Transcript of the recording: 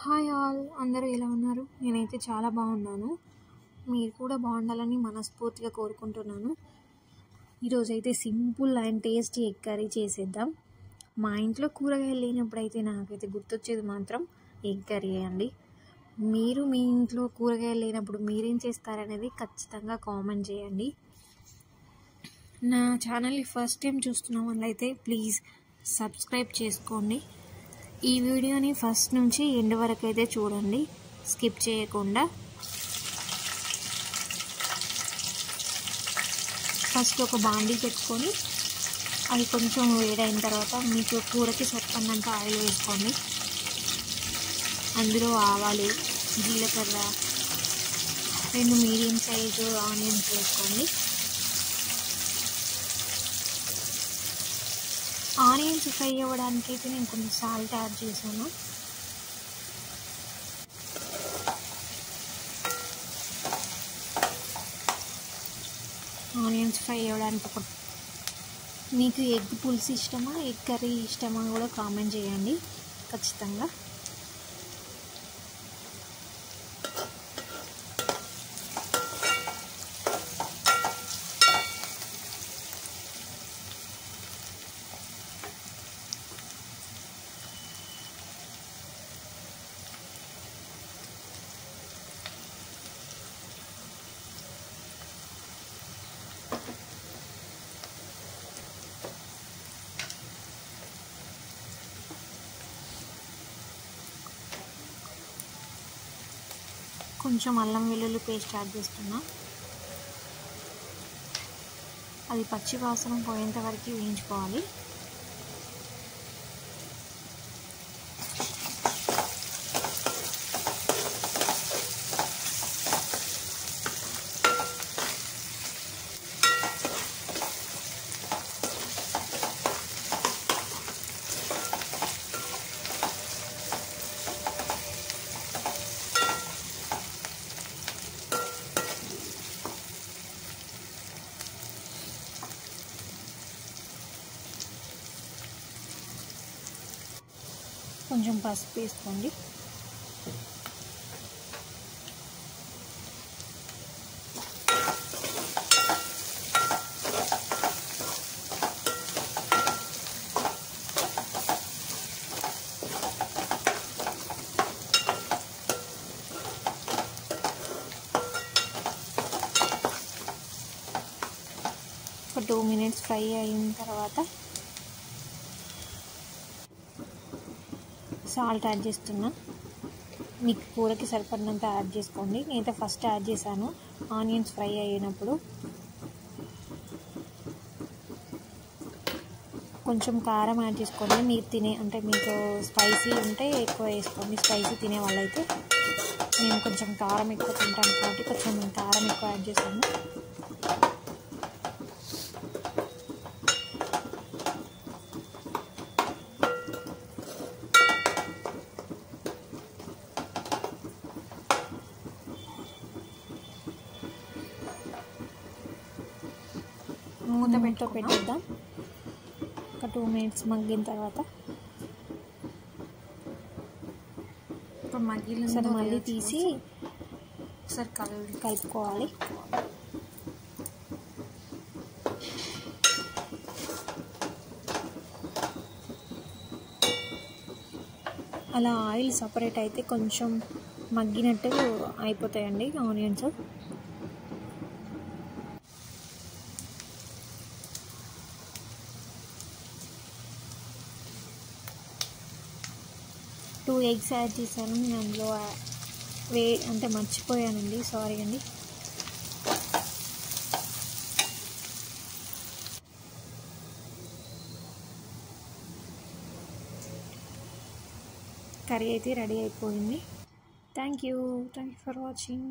Hi all, అందరూ ఎలా ఉన్నారు? నేనైతే చాలా బాగున్నాను. మీరు కూడా బాగుండాలని మనస్ఫూర్తిగా కోరుకుంటున్నాను. ఈరోజైతే simple and tasty egg curry చేసేద్దాం. మా ఇంట్లో కూరగాయలు లేనప్పుడైతే నాకైతే గుర్తొచ్చేది మాత్రం ఎగ్ కర్రీ అండి. మీరు మీ ఇంట్లో కూరగాయలు లేనప్పుడు మీరేం చేస్తారనేది ఖచ్చితంగా కామెంట్ చేయండి. నా ఛానల్ని ఫస్ట్ టైం చూస్తున్న వాళ్ళైతే ప్లీజ్ సబ్స్క్రైబ్ చేసుకోండి. ఈ వీడియోని ఫస్ట్ నుంచి ఎండ్ వరకు అయితే చూడండి, స్కిప్ చేయకుండా. ఫస్ట్ ఒక బాండీ పెట్టుకొని అది కొంచెం వేడైన తర్వాత మీకు కూరకి సరిపడినంత ఆయిల్ వేసుకోండి. అందులో ఆవాలు, జీలకర్ర, 2 మీడియం సైజు ఆనియన్స్ వేసుకోండి. ఆనియన్స్ ఫ్రై అవ్వడానికి అయితే నేను కొంచెం సాల్ట్ యాడ్ చేశాను. ఆనియన్స్ ఫ్రై అవ్వడానికి మీకు ఎగ్ పులుసు ఇష్టమా, ఎగ్ కర్రీ ఇష్టమా కూడా కామెంట్ చేయండి ఖచ్చితంగా. కొంచెం అల్లం వెల్లుల్లి పేస్ట్ యాడ్ చేస్తున్నా. అది పచ్చి వాసన పోయేంత వరకు వేయించుకోవాలి. కొంచెం పసుపు వేసుకోండి. ఒక 2 మినిట్స్ ఫ్రై అయిన తర్వాత సాల్ట్ యాడ్ చేస్తున్నా. మీకు కూరకి సరిపడినంత యాడ్ చేసుకోండి. నేనైతే ఫస్ట్ యాడ్ చేశాను ఆనియన్స్ ఫ్రై అయినప్పుడు. కొంచెం కారం యాడ్ చేసుకోండి. మీరు మీకు స్పైసీ ఉంటే ఎక్కువ వేసుకోండి. స్పైసీ తినే వాళ్ళైతే, నేను కొంచెం కారం ఎక్కువ తింటాను కాబట్టి కొంచెం కారం ఎక్కువ యాడ్ చేశాను. మూత పెట్టేద్దాం. ఒక 2 మినిట్స్ మగ్గిన తర్వాత ఇప్పుడు మళ్ళీ తీసి ఒకసారి కలుపుకోవాలి. అలా ఆయిల్ సపరేట్ అయితే కొంచెం మగ్గినట్టు అయిపోతాయండి ఆనియన్స్. టూ ఎగ్స్ యాడ్ చేశాను నేను అందులో. అంటే మర్చిపోయానండి, సారీ అండి. కర్రీ అయితే రెడీ అయిపోయింది. Thank you for watching.